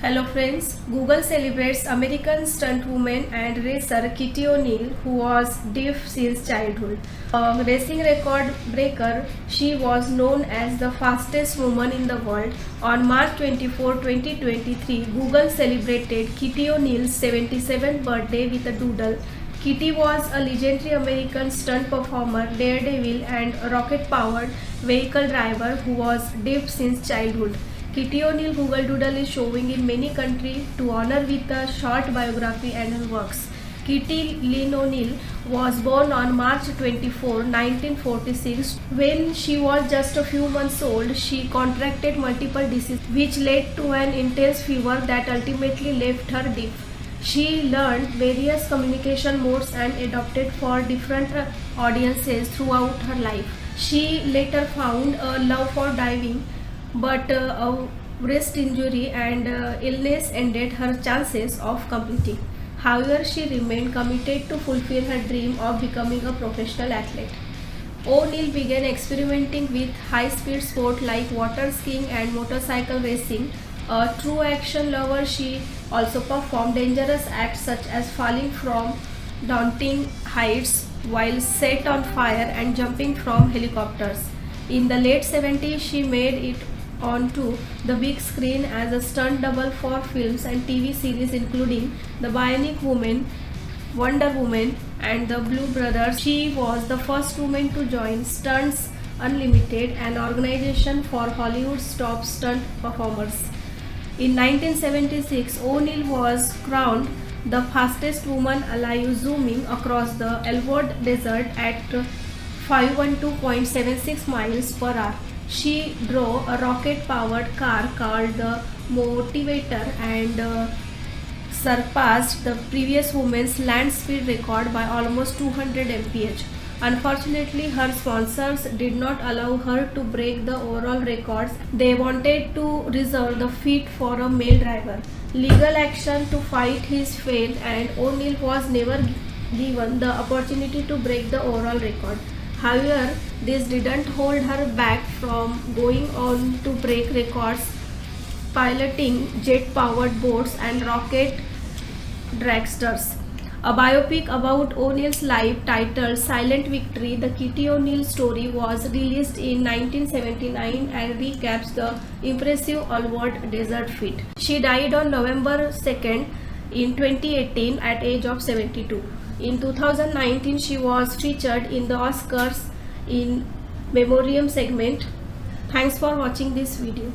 Hello friends, Google celebrates American stuntwoman and racer Kitty O'Neil, who was deaf since childhood. A racing record breaker, she was known as the fastest woman in the world. On March 24, 2023, Google celebrated Kitty O'Neil's 77th birthday with a doodle. Kitty was a legendary American stunt performer, daredevil, and rocket-powered vehicle driver who was deaf since childhood. Kitty O'Neil Google Doodle is showing in many countries to honor with a short biography and her works. Kitty Lynn O'Neil was born on March 24, 1946. When she was just a few months old, she contracted multiple diseases which led to an intense fever that ultimately left her deaf. She learned various communication modes and adapted for different audiences throughout her life. She later found a love for diving, but a wrist injury and illness ended her chances of competing. However, she remained committed to fulfill her dream of becoming a professional athlete. O'Neil began experimenting with high-speed sports like water skiing and motorcycle racing. A true action lover, she also performed dangerous acts such as falling from daunting heights while set on fire and jumping from helicopters. In the late 70s, she made it onto the big screen as a stunt double for films and TV series including The Bionic Woman, Wonder Woman, and The Blue Brothers. She was the first woman to join Stunts Unlimited, an organization for Hollywood's top stunt performers. In 1976, O'Neil was crowned the fastest woman alive, zooming across the Elwood Desert at 512.76 miles per hour. She drove a rocket-powered car called the Motivator and surpassed the previous woman's land speed record by almost 200 mph. Unfortunately, her sponsors did not allow her to break the overall records. They wanted to reserve the feat for a male driver. Legal action to fight his fate, and O'Neil was never given the opportunity to break the overall record. However, this didn't hold her back from going on to break records, piloting jet-powered boats and rocket dragsters. A biopic about O'Neil's life titled Silent Victory, the Kitty O'Neil story, was released in 1979 and recaps the impressive Elwood Desert feat. She died on November 2nd in 2018 at age of 72. In 2019, she was featured in the Oscars in Memoriam segment. Thanks for watching this video.